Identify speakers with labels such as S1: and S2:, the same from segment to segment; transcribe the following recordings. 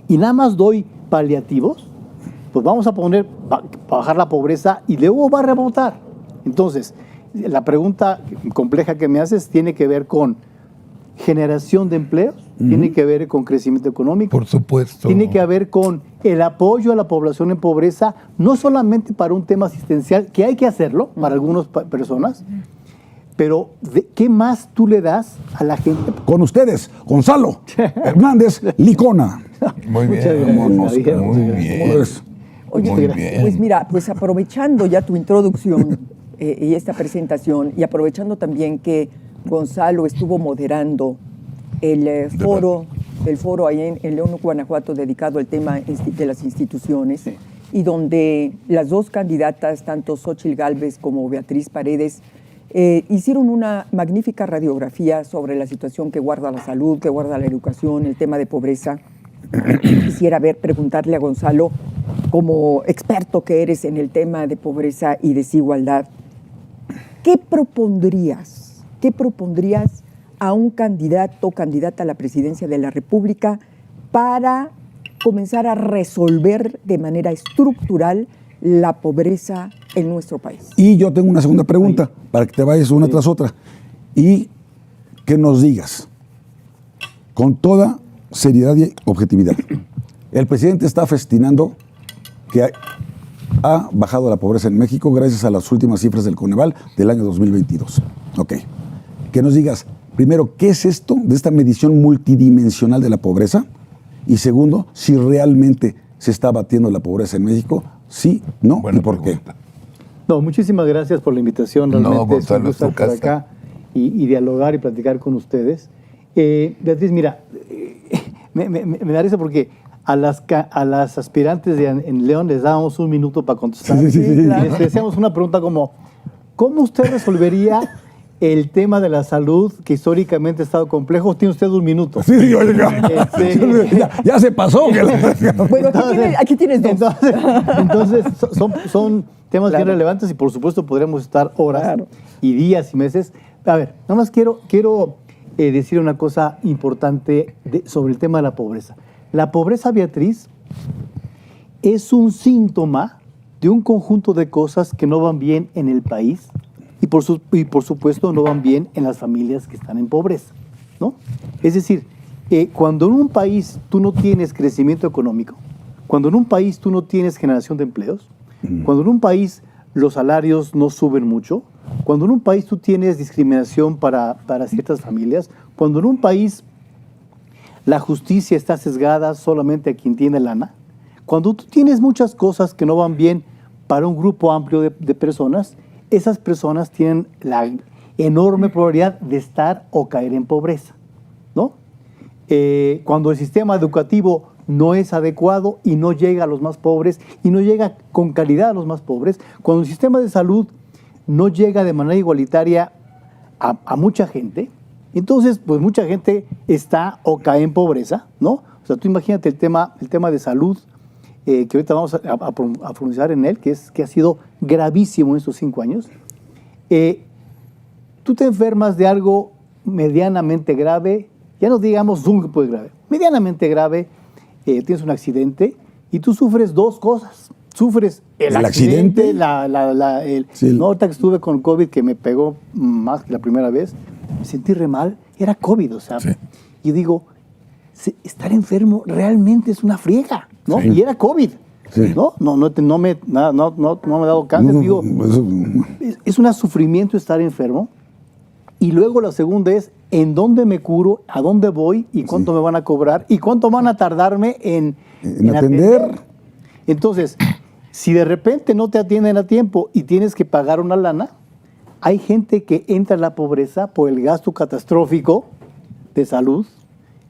S1: y nada más doy paliativos, pues vamos a bajar la pobreza y luego va a rebotar. Entonces, la pregunta compleja que me haces tiene que ver con generación de empleos, tiene que ver con crecimiento económico.
S2: Por supuesto.
S1: Tiene que ver con el apoyo a la población en pobreza, no solamente para un tema asistencial, que hay que hacerlo para algunas personas, pero ¿qué más tú le das a la gente?
S3: Con ustedes, Gonzalo Hernández Licona.
S2: Muy bien.
S1: Muchas gracias.
S2: Muy bien.
S4: Oye,
S2: Muy bien.
S4: pues mira, pues aprovechando ya tu introducción y esta presentación, y aprovechando también que Gonzalo estuvo moderando el foro ahí en León, Guanajuato, dedicado al tema de las instituciones, y donde las dos candidatas, tanto Xóchitl Gálvez como Beatriz Paredes, hicieron una magnífica radiografía sobre la situación que guarda la salud, que guarda la educación, el tema de pobreza. Quisiera preguntarle a Gonzalo, como experto que eres en el tema de pobreza y desigualdad, ¿qué propondrías a un candidato o candidata a la presidencia de la República para comenzar a resolver de manera estructural la pobreza en nuestro país?
S3: Y yo tengo una segunda pregunta, para que te vayas una tras otra, y que nos digas, con toda seriedad y objetividad, el presidente está festinando que ha bajado la pobreza en México gracias a las últimas cifras del Coneval del año 2022. Ok. Que nos digas, primero, ¿qué es esto de esta medición multidimensional de la pobreza? Y segundo, si realmente se está abatiendo la pobreza en México, sí, no,
S2: Buena
S3: y por
S2: pregunta.
S3: qué.
S1: No, muchísimas gracias por la invitación. Realmente
S2: No, Gonzalo,
S1: es un gusto
S2: es tu
S1: estar
S2: casa.
S1: acá y dialogar y platicar con ustedes. Beatriz, mira, me da risa porque a las aspirantes en León les dábamos un minuto para contestar.
S3: Sí.
S1: Les decíamos una pregunta como, ¿cómo usted resolvería el tema de la salud que históricamente ha estado complejo? Tiene usted un minuto.
S3: Sí, ya se pasó.
S4: Bueno, aquí tienes dos.
S1: Entonces son temas bien relevantes y por supuesto podríamos estar horas y días y meses. A ver, nada más quiero decir una cosa importante sobre el tema de la pobreza. La pobreza, Beatriz, es un síntoma de un conjunto de cosas que no van bien en el país y por supuesto no van bien en las familias que están en pobreza, ¿no? Es decir, cuando en un país tú no tienes crecimiento económico, cuando en un país tú no tienes generación de empleos, cuando en un país los salarios no suben mucho, cuando en un país tú tienes discriminación para ciertas familias, cuando en un país la justicia está sesgada solamente a quien tiene lana, cuando tú tienes muchas cosas que no van bien para un grupo amplio de personas, esas personas tienen la enorme probabilidad de estar o caer en pobreza, ¿no? Cuando el sistema educativo no es adecuado y no llega a los más pobres y no llega con calidad a los más pobres, cuando el sistema de salud no llega de manera igualitaria a mucha gente, entonces pues mucha gente está o cae en pobreza, ¿no? O sea, tú imagínate el tema de salud, que ahorita vamos a profundizar en él, que ha sido gravísimo en estos 5 años. Tú te enfermas de algo medianamente grave, ya no digamos un tipo de grave, medianamente grave, tienes un accidente y tú sufres dos cosas. Sufres el accidente, no, ahorita que estuve con COVID, que me pegó más que la primera vez, me sentí re mal, era COVID, o sea, y digo, estar enfermo realmente es una friega, ¿no? Sí. Y era COVID, ¿no? No me ha dado cáncer, digo, es un sufrimiento estar enfermo. Y luego la segunda es, ¿en dónde me curo? ¿A dónde voy? ¿Y cuánto me van a cobrar? ¿Y cuánto van a tardarme en atender? Entonces, si de repente no te atienden a tiempo y tienes que pagar una lana, hay gente que entra en la pobreza por el gasto catastrófico de salud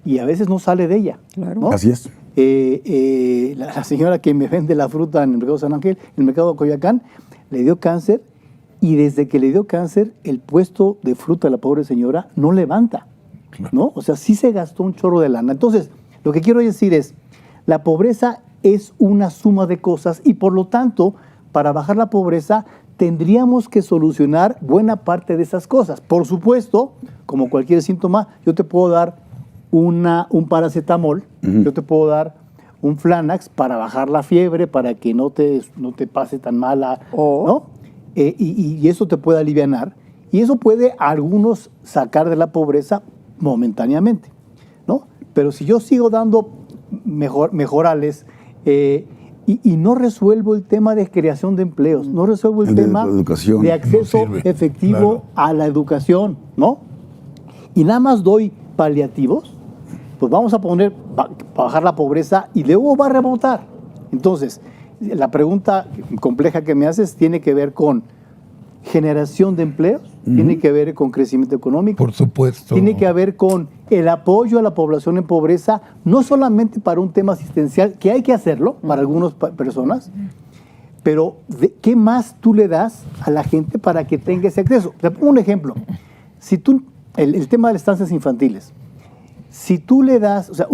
S1: y a veces no sale de ella.
S4: Claro.
S1: ¿no?
S3: Así es.
S1: La señora que me vende la fruta en el mercado San Ángel, en el mercado de Coyoacán, le dio cáncer y desde que le dio cáncer, el puesto de fruta de la pobre señora no levanta, ¿no? O sea, sí se gastó un chorro de lana. Entonces, lo que quiero decir es, la pobreza es una suma de cosas y por lo tanto, para bajar la pobreza, tendríamos que solucionar buena parte de esas cosas. Por supuesto, como cualquier síntoma, yo te puedo dar un paracetamol, yo te puedo dar un Flanax para bajar la fiebre, para que no te pase tan mala, ¿no? Y eso te puede alivianar. Y eso puede a algunos sacar de la pobreza momentáneamente, ¿no? Pero si yo sigo dando mejorales y no resuelvo el tema de creación de empleos, no resuelvo el tema de acceso efectivo a la educación, ¿no? Y nada más doy paliativos, pues vamos a poner, bajar la pobreza y luego va a rebotar. Entonces, la pregunta compleja que me haces tiene que ver con generación de empleos, tiene que ver con crecimiento económico.
S2: Por supuesto.
S1: Tiene que ver con el apoyo a la población en pobreza, no solamente para un tema asistencial, que hay que hacerlo para algunas personas, pero ¿qué más tú le das a la gente para que tenga ese acceso? Te pongo un ejemplo. Si tú, el tema de las estancias infantiles, si tú le das, o sea,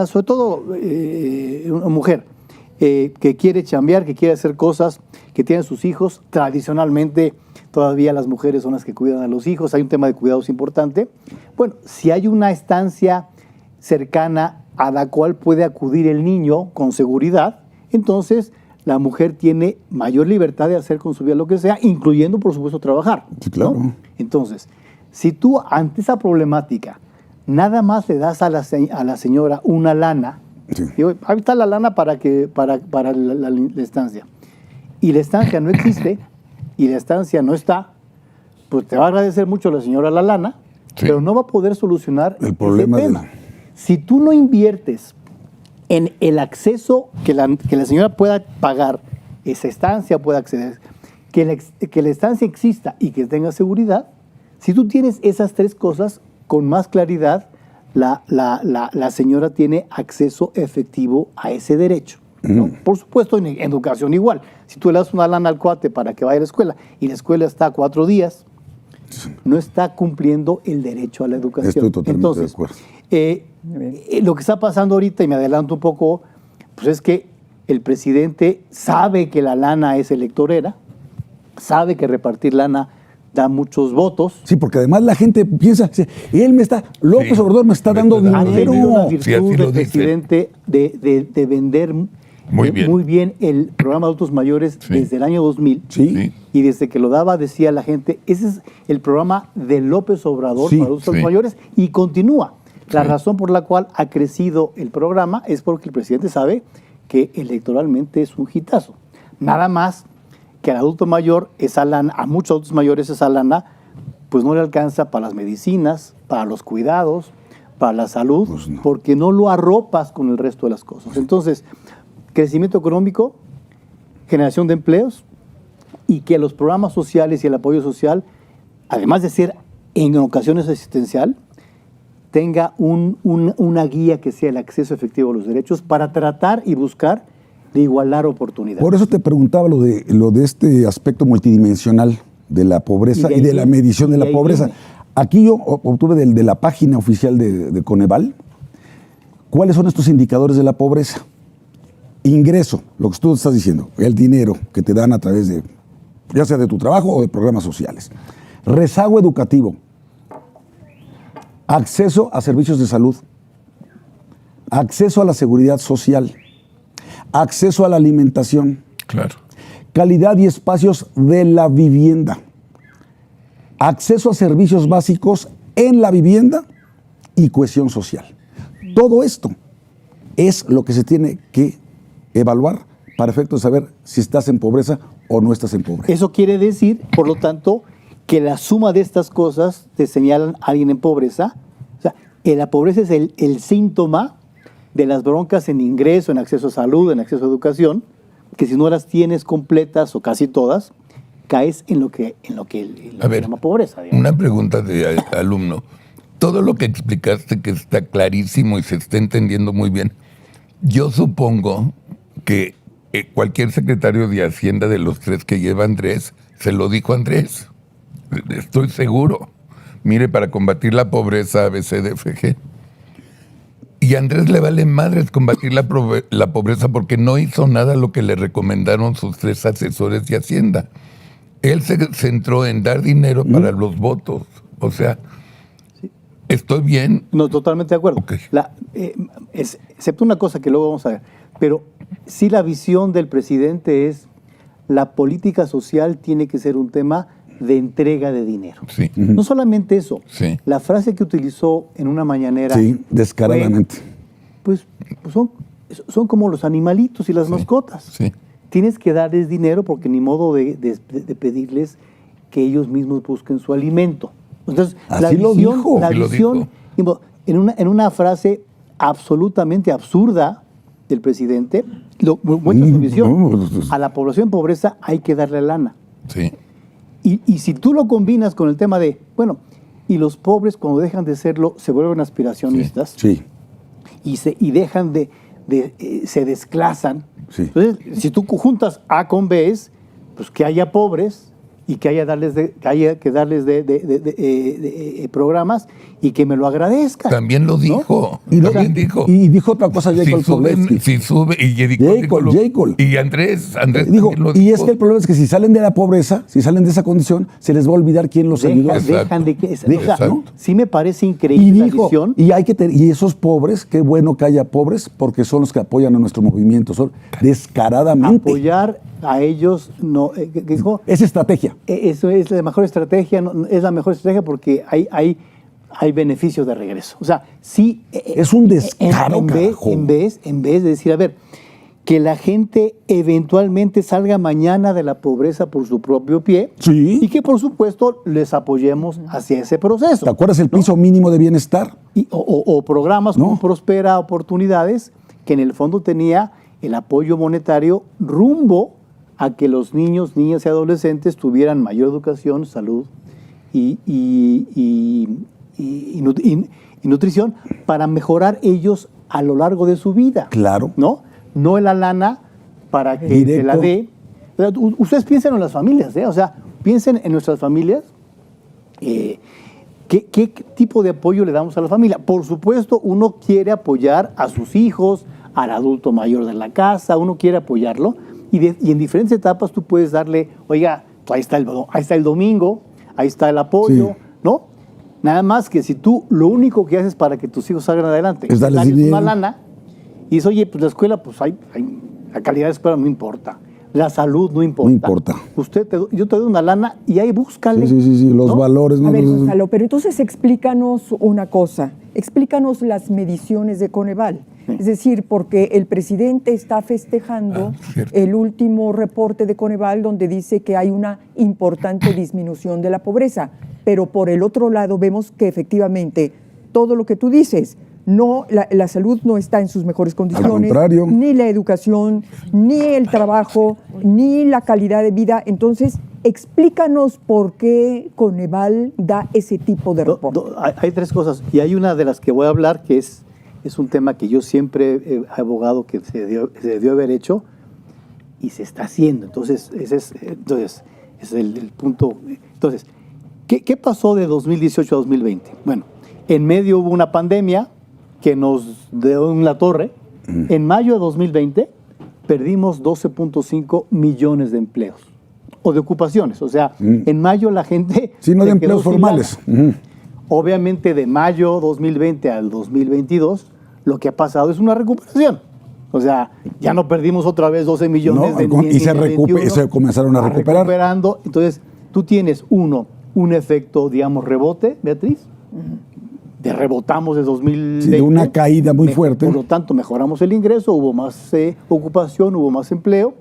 S1: sobre todo una mujer que quiere chambear, que quiere hacer cosas, que tiene sus hijos, tradicionalmente todavía las mujeres son las que cuidan a los hijos, hay un tema de cuidados importante. Bueno, si hay una estancia cercana a la cual puede acudir el niño con seguridad, entonces la mujer tiene mayor libertad de hacer con su vida lo que sea, incluyendo, por supuesto, trabajar.
S3: Sí, claro.
S1: ¿No? Entonces, si tú ante esa problemática nada más le das a la señora una lana,
S3: sí,
S1: digo, ahí está la lana para la estancia, y la estancia no existe, y la estancia no está, pues te va a agradecer mucho la señora la lana,
S2: sí,
S1: pero no va a poder solucionar
S3: el problema
S1: ese tema. Si tú no inviertes en el acceso, que la señora pueda pagar esa estancia, pueda acceder, que la estancia exista y que tenga seguridad, si tú tienes esas tres cosas, con más claridad, la señora tiene acceso efectivo a ese derecho, ¿no? Por supuesto, en educación igual. Si tú le das una lana al cuate para que vaya a la escuela y la escuela está 4 días, no está cumpliendo el derecho a la educación.
S3: Estoy totalmente
S1: Entonces,
S3: de acuerdo.
S1: Lo que está pasando ahorita, y me adelanto un poco, pues es que el presidente sabe que la lana es electorera, sabe que repartir lana da muchos votos.
S3: Sí, porque además la gente piensa, López Obrador me está dando
S1: Ha tenido una
S3: dinero.
S1: virtud
S2: Sí, así lo
S1: del
S2: dice.
S1: presidente de vender muy bien el programa de adultos mayores desde el año 2000.
S3: Sí.
S1: Y desde que lo daba decía la gente, ese es el programa de López Obrador
S3: Sí,
S1: para adultos mayores, y continúa. La razón por la cual ha crecido el programa es porque el presidente sabe que electoralmente es un hitazo. Nada más que al adulto mayor, esa lana, a muchos adultos mayores esa lana, pues no le alcanza para las medicinas, para los cuidados, para la salud,
S3: Pues no.
S1: porque no lo arropas con el resto de las cosas. Entonces, crecimiento económico, generación de empleos, y que los programas sociales y el apoyo social, además de ser en ocasiones asistencial, tenga una guía que sea el acceso efectivo a los derechos para tratar y buscar de igualar oportunidades.
S3: Por eso te preguntaba lo de este aspecto multidimensional de la pobreza y de la medición de la pobreza. Aquí yo obtuve de la página oficial de Coneval cuáles son estos indicadores de la pobreza. Ingreso, lo que tú estás diciendo, el dinero que te dan a través de, ya sea de tu trabajo o de programas sociales. Rezago educativo. Acceso a servicios de salud. Acceso a la seguridad social. Acceso a la alimentación.
S2: Claro.
S3: Calidad y espacios de la vivienda. Acceso a servicios básicos en la vivienda y cohesión social. Todo esto es lo que se tiene que evaluar para efecto de saber si estás en pobreza o no estás en pobreza.
S1: Eso quiere decir, por lo tanto, que la suma de estas cosas te señalan a alguien en pobreza. O sea, la pobreza es el síntoma de las broncas en ingreso, en acceso a salud, en acceso a educación, que si no las tienes completas o casi todas, caes en lo que se llama pobreza. Digamos.
S2: Una pregunta de alumno. Todo lo que explicaste que está clarísimo y se está entendiendo muy bien, yo supongo que cualquier secretario de Hacienda de los 3 que lleva Andrés, se lo dijo a Andrés. Estoy seguro. Mire, para combatir la pobreza ABCDFG. Y a Andrés le vale madres combatir la pobreza porque no hizo nada lo que le recomendaron sus 3 asesores de Hacienda. Él se centró en dar dinero para los votos. O sea, Estoy bien.
S1: No, totalmente de acuerdo.
S2: Ok.
S1: Excepto una cosa que luego vamos a ver. Pero sí, la visión del presidente es la política social tiene que ser un tema de entrega de dinero.
S2: Sí.
S1: No solamente eso.
S2: Sí.
S1: La frase que utilizó en una mañanera.
S3: Sí, descaradamente.
S1: Pues son como los animalitos y las mascotas.
S2: Sí.
S1: Tienes que darles dinero porque ni modo de pedirles que ellos mismos busquen su alimento. Entonces,
S3: Así lo dijo.
S1: La
S2: Así lo
S1: visión, en una frase absolutamente absurda del presidente, muestra su visión. A la población en pobreza hay que darle lana.
S2: Sí.
S1: Y si tú lo combinas con el tema de, bueno, y los pobres cuando dejan de serlo se vuelven aspiracionistas
S3: Sí.
S1: y dejan se desclasan.
S3: Sí.
S1: Entonces, si tú juntas A con B, pues que haya pobres y que haya que darles programas y que me lo agradezcan.
S2: También lo dijo. También dijo.
S3: Y dijo otra cosa Jacob Pawlowski.
S2: Si sube, y
S3: Jacob.
S2: Y Andrés
S3: Dijo,
S2: también lo
S3: y
S2: dijo.
S3: es que el problema es que si salen de la pobreza, si salen de esa condición, se les va a olvidar quién los ayudó.
S1: Dejan de que...
S2: Exacto.
S1: Sí me parece
S3: Y
S1: increíble la
S3: dijo,
S1: visión.
S3: y esos pobres, qué bueno que haya pobres, porque son los que apoyan a nuestro movimiento, son descaradamente.
S1: Apoyar a ellos, no, ¿qué dijo?
S3: Es estrategia.
S1: Eso es la mejor estrategia, es la mejor estrategia porque hay beneficios de regreso. O sea, sí.
S3: Es un descaro, carajo.
S1: En vez de decir, a ver, que la gente eventualmente salga mañana de la pobreza por su propio pie.
S3: Sí.
S1: Y que, por supuesto, les apoyemos hacia ese proceso.
S3: ¿Te acuerdas el piso mínimo de bienestar?
S1: O programas como Prospera Oportunidades, que en el fondo tenía el apoyo monetario rumbo a que los niños, niñas y adolescentes tuvieran mayor educación, salud y nutrición para mejorar ellos a lo largo de su vida.
S3: Claro.
S1: No la lana para que
S3: Directo.
S1: se la dé. Ustedes piensen en las familias, o sea, piensen en nuestras familias. ¿Qué tipo de apoyo le damos a la familia? Por supuesto, uno quiere apoyar a sus hijos, al adulto mayor de la casa, uno quiere apoyarlo. Y en diferentes etapas tú puedes darle, oiga, ahí está el domingo, ahí está el apoyo,
S3: Sí.
S1: ¿no? Nada más que si tú lo único que haces para que tus hijos salgan adelante
S3: Es darles
S1: una
S3: dinero.
S1: lana y dices, oye, pues la escuela, pues la calidad de escuela no importa, la salud no importa.
S3: No importa.
S1: Yo te doy una lana y ahí búscale.
S3: Sí, los
S1: ¿no?
S3: valores.
S4: A ver, Gonzalo, pero entonces explícanos una cosa. Explícanos las mediciones de Coneval. Es decir, porque el presidente está festejando el último reporte de Coneval donde dice que hay una importante disminución de la pobreza. Pero por el otro lado vemos que efectivamente todo lo que tú dices, la salud no está en sus mejores condiciones.
S3: Al contrario.
S4: Ni la educación, ni el trabajo, ni la calidad de vida. Entonces, explícanos por qué Coneval da ese tipo de reporte.
S1: Hay tres cosas, y hay una de las que voy a hablar que es un tema que yo siempre he abogado que se debió haber hecho y se está haciendo. Entonces, ese es el punto. Entonces, ¿qué pasó de 2018 a 2020? Bueno, en medio hubo una pandemia que nos dio en la torre. En mayo de 2020 perdimos 12.5 millones de empleos o de ocupaciones. O sea, en mayo la gente...
S3: Sí, no de
S1: se quedó
S3: empleos
S1: sin
S3: formales.
S1: lana. Obviamente de mayo 2020 al 2022 lo que ha pasado es una recuperación. O sea, ya no perdimos otra vez 12 millones
S3: y se comenzaron a recuperar.
S1: Recuperando. Entonces, tú tienes un efecto, digamos, rebote, Beatriz. De rebotamos de 2020.
S3: Sí, de una caída muy fuerte.
S1: Por lo tanto, mejoramos el ingreso, hubo más ocupación, hubo más empleo.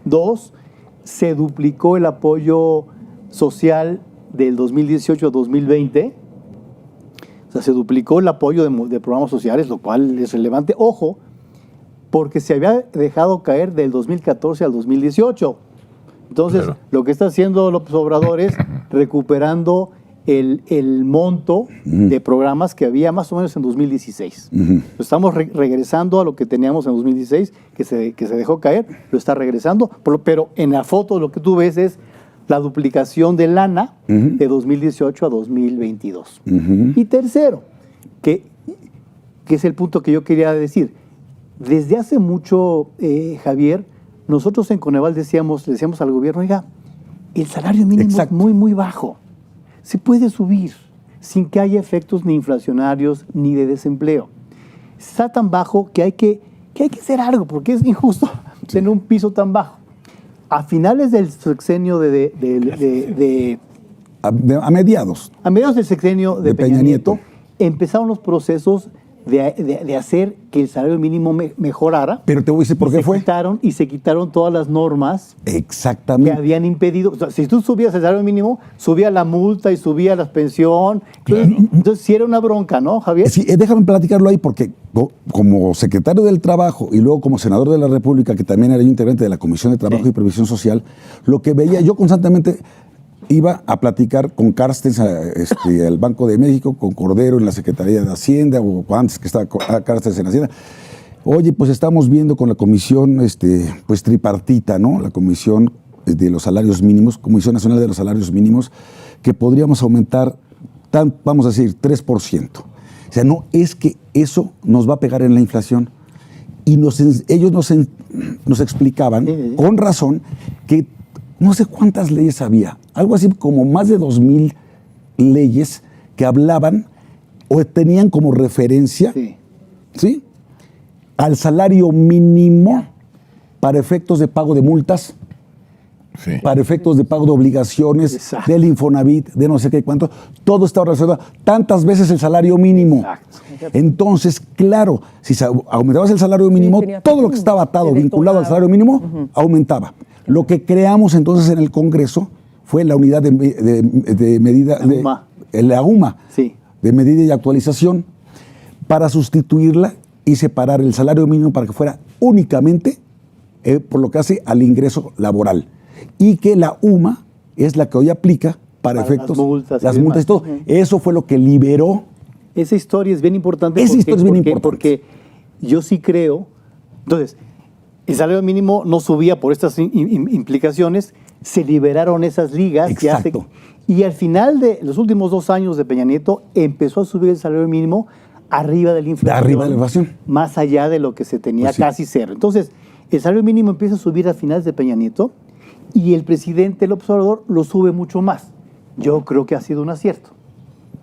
S1: 2, se duplicó el apoyo social del 2018 a 2020. O sea, se duplicó el apoyo de programas sociales, lo cual es relevante. Ojo, porque se había dejado caer del 2014 al 2018. Entonces,
S2: Claro.
S1: Lo que está haciendo López Obrador es recuperando el monto de programas que había más o menos en 2016. Estamos regresando a lo que teníamos en 2016, que se dejó caer, lo está regresando, pero en la foto lo que tú ves es la duplicación de lana de 2018 a 2022. Y tercero, que es el punto que yo quería decir, desde hace mucho, Javier, nosotros en Coneval le decíamos al gobierno, oiga, el salario mínimo
S3: Exacto.
S1: es muy, muy bajo, se puede subir. sin que haya efectos ni inflacionarios ni de desempleo. Está tan bajo que hay que hacer algo, porque es injusto tener un piso tan bajo. A finales del sexenio
S3: A mediados.
S1: a mediados del sexenio de Peña Nieto, empezaron los procesos de hacer que el salario mínimo mejorara.
S3: Pero te voy a decir por qué fue.
S1: Se quitaron todas las normas que
S3: Exactamente.
S1: habían impedido. O sea, si tú subías el salario mínimo, subía la multa y subía la pensión. Entonces sí era una bronca, ¿no, Javier?
S3: Sí, déjame platicarlo ahí porque como secretario del Trabajo y luego como senador de la República, que también era yo integrante de la Comisión de Trabajo y Previsión Social, lo que veía, yo constantemente iba a platicar con Carstens al Banco de México, con Cordero en la Secretaría de Hacienda, o antes que estaba Carstens en Hacienda. Oye, pues estamos viendo con la comisión pues tripartita, ¿no? La Comisión de los Salarios Mínimos, Comisión Nacional de los Salarios Mínimos, que podríamos aumentar, vamos a decir, 3%. O sea, no es que eso nos va a pegar en la inflación. Y ellos nos explicaban, con razón, que no sé cuántas leyes había, algo así como más de 2,000 leyes que hablaban o tenían como referencia, ¿sí? Al salario mínimo para efectos de pago de multas, para efectos de pago de obligaciones,
S1: Exacto.
S3: del Infonavit, de no sé qué cuánto, todo estaba relacionado tantas veces el salario mínimo.
S1: Exacto.
S3: Entonces, claro, si aumentabas el salario mínimo, todo lo que estaba atado, vinculado al salario mínimo, aumentaba. Lo que creamos entonces en el Congreso fue la unidad de medida, la UMA, de medida y actualización, para sustituirla y separar el salario mínimo para que fuera únicamente por lo que hace al ingreso laboral. Y que la UMA es la que hoy aplica para efectos, las multas y todo. Eso fue lo que liberó.
S1: Esa historia es bien importante. Porque yo sí creo. Entonces, el salario mínimo no subía por estas implicaciones, se liberaron esas ligas.
S3: Exacto.
S1: Y al final de los últimos 2 años de Peña Nieto empezó a subir el salario mínimo arriba de la inflación.
S3: Arriba de la inflación.
S1: Más allá de lo que se tenía, pues casi cero. Entonces, el salario mínimo empieza a subir a finales de Peña Nieto y el presidente López Obrador lo sube mucho más. Yo creo que ha sido un acierto.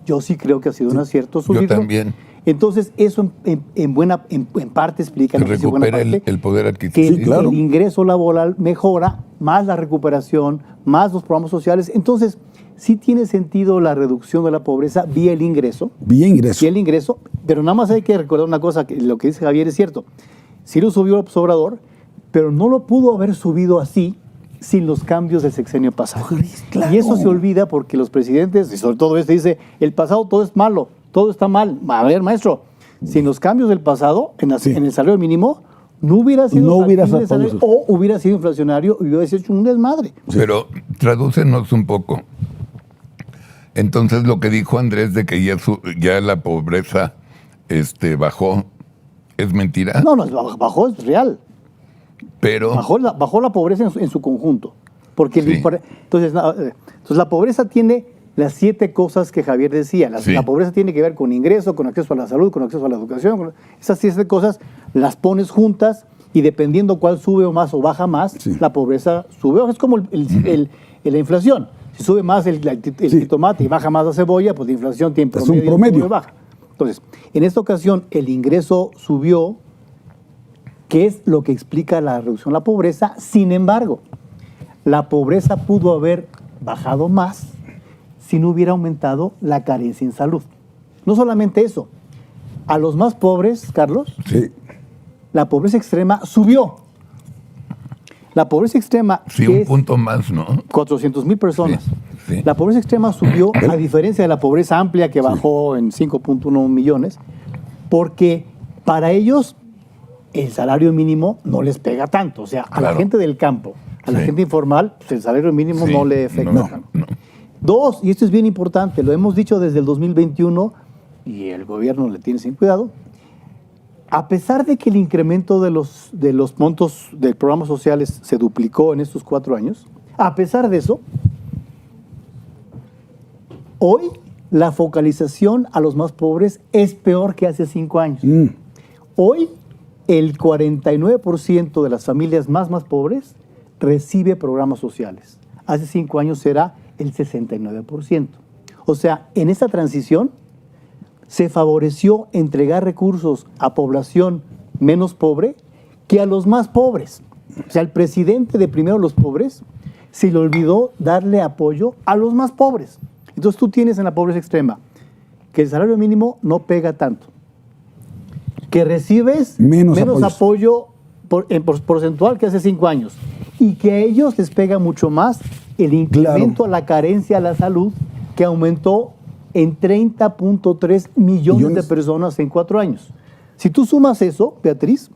S1: Yo sí creo que ha sido un acierto subirlo.
S2: Yo también.
S1: Entonces, eso en parte explica
S2: que recupera el poder adquisitivo.
S1: Que el ingreso laboral mejora, más la recuperación, más los programas sociales. Entonces, sí tiene sentido la reducción de la pobreza vía el ingreso. Vía el ingreso, pero nada más hay que recordar una cosa, que lo que dice Javier es cierto. Sí lo subió López Obrador, pero no lo pudo haber subido así sin los cambios del sexenio pasado. Claro. Y eso se olvida porque los presidentes, y sobre todo dice, el pasado todo es malo, todo está mal. A ver, maestro, sin los cambios del pasado, en el salario mínimo, no hubiera sido salario, o hubiera sido inflacionario y hubiera hecho un desmadre.
S2: Pero tradúcenos un poco. Entonces, lo que dijo Andrés de que ya la pobreza bajó, ¿es mentira?
S1: No, bajó, es real.
S2: Pero
S1: bajó la pobreza en su conjunto. Porque entonces la pobreza tiene las 7 cosas que Javier decía. La pobreza tiene que ver con ingreso, con acceso a la salud, con acceso a la educación. Esas 7 cosas las pones juntas y dependiendo cuál sube o más o baja más, la pobreza sube. Es como la inflación. Si sube más el jitomate y baja más la cebolla, pues la inflación tiene promedio. Sube, baja. Entonces, en esta ocasión el ingreso subió, que es lo que explica la reducción de la pobreza. Sin embargo, la pobreza pudo haber bajado más si no hubiera aumentado la carencia en salud. No solamente eso, a los más pobres, Carlos, la pobreza extrema subió. La pobreza extrema...
S2: Sí, un punto más, ¿no?
S1: 400,000 personas. Sí. La pobreza extrema subió, a diferencia de la pobreza amplia que bajó en 5.1 millones, porque para ellos el salario mínimo no les pega tanto. O sea, a la gente del campo, a la gente informal, pues el salario mínimo no le afecta tanto. No. 2, y esto es bien importante, lo hemos dicho desde el 2021 y el gobierno le tiene sin cuidado, a pesar de que el incremento de los montos de programas sociales se duplicó en estos 4 años, a pesar de eso, hoy la focalización a los más pobres es peor que hace 5 años. Hoy el 49% de las familias más pobres recibe programas sociales. Hace 5 años era el 69%. O sea, en esta transición se favoreció entregar recursos a población menos pobre que a los más pobres. O sea, el presidente de primero los pobres se le olvidó darle apoyo a los más pobres. Entonces tú tienes en la pobreza extrema que el salario mínimo no pega tanto, que recibes menos apoyo en porcentual que hace 5 años y que a ellos les pega mucho más el incremento a la carencia a la salud, que aumentó en 30.3 millones de personas en 4 años. Si tú sumas eso, Beatriz,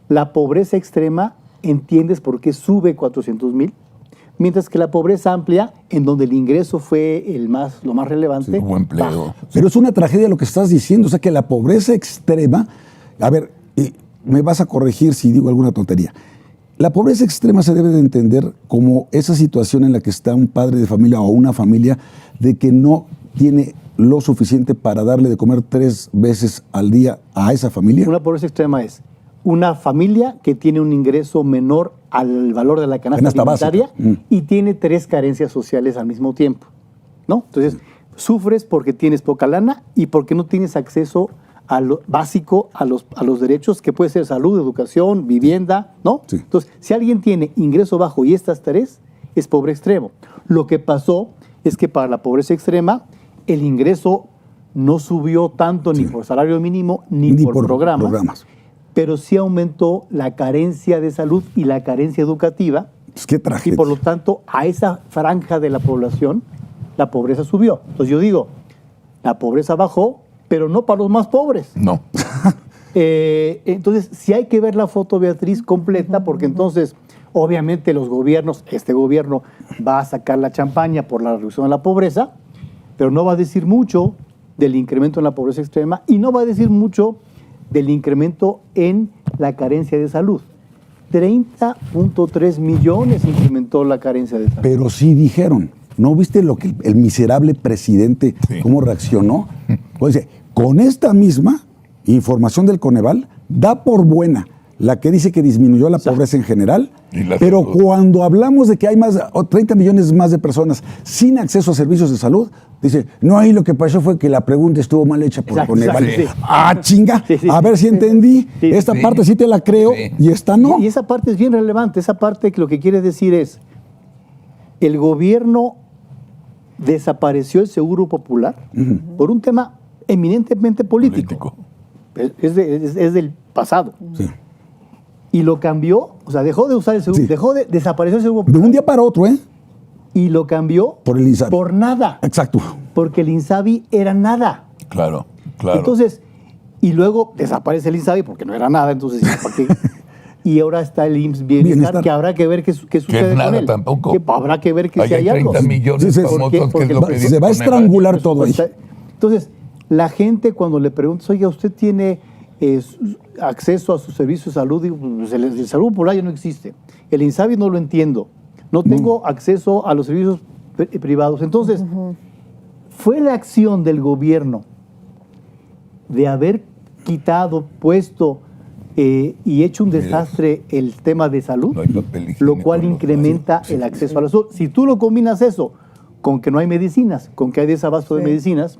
S1: la pobreza extrema entiendes por qué sube 400,000, mientras que la pobreza amplia, en donde el ingreso fue lo más relevante,
S2: hubo empleo.
S1: baja.
S3: Pero es una tragedia lo que estás diciendo, o sea que la pobreza extrema, a ver, me vas a corregir si digo alguna tontería. La pobreza extrema se debe de entender como esa situación en la que está un padre de familia o una familia de que no tiene lo suficiente para darle de comer 3 veces al día a esa familia.
S1: Una pobreza extrema es una familia que tiene un ingreso menor al valor de la canasta alimentaria y tiene 3 carencias sociales al mismo tiempo, ¿no? Entonces, sufres porque tienes poca lana y porque no tienes acceso a lo básico, a los derechos, que puede ser salud, educación, vivienda, ¿no?
S3: Sí.
S1: Entonces, si alguien tiene ingreso bajo y estas 3, es pobre extremo. Lo que pasó es que para la pobreza extrema, el ingreso no subió tanto ni por salario mínimo ni por programas. Pero sí aumentó la carencia de salud y la carencia educativa.
S3: Pues qué tragedia.
S1: Y por lo tanto, a esa franja de la población, la pobreza subió. Entonces yo digo, la pobreza bajó, pero no para los más pobres.
S2: No.
S1: Entonces, sí hay que ver la foto, Beatriz, completa, porque entonces, obviamente los gobiernos, este gobierno va a sacar la champaña por la reducción de la pobreza, pero no va a decir mucho del incremento en la pobreza extrema y no va a decir mucho del incremento en la carencia de salud. 30.3 millones incrementó la carencia de salud.
S3: Pero sí dijeron, ¿no viste lo que el miserable presidente, cómo reaccionó? Pues dice, con esta misma información del Coneval, da por buena la que dice que disminuyó la pobreza en general, pero cuando hablamos de que hay más, 30 millones más de personas sin acceso a servicios de salud, dice, no, ahí lo que pasó fue que la pregunta estuvo mal hecha por Coneval.
S1: Sí.
S3: ¡Ah, chinga! A ver si entendí. Esta parte sí te la creo y esta no.
S1: Y esa parte es bien relevante. Esa parte que lo que quiere decir es, el gobierno desapareció el Seguro Popular por un tema eminentemente político. Es del pasado.
S3: Sí.
S1: Y lo cambió, o sea, dejó de usar el seguro, desapareció el Seguro
S3: De
S1: Popular.
S3: un día para otro, ¿eh?
S1: Y lo cambió
S3: por el INSABI.
S1: Por nada.
S3: Exacto.
S1: Porque el INSABI era nada.
S2: Claro.
S1: Entonces, y luego desaparece el INSABI porque no era nada, entonces, ¿para qué? Y ahora está el IMSS Bienestar, que habrá que ver qué sucede
S2: nada
S1: con él.
S2: Tampoco.
S1: Que habrá que ver que si hay algo.
S2: 30 millones famosos, que es lo que
S3: se va a estrangular todo ahí.
S1: Entonces, la gente cuando le preguntas, oiga, ¿usted tiene acceso a su servicio de salud? Digo, pues el Salud Popular ya no existe. El INSABI no lo entiendo. No tengo acceso a los servicios privados. Entonces, fue la acción del gobierno de haber quitado, puesto y hecho un desastre el tema de salud, lo cual incrementa el acceso a la salud. Si tú lo combinas eso con que no hay medicinas, con que hay desabasto de medicinas,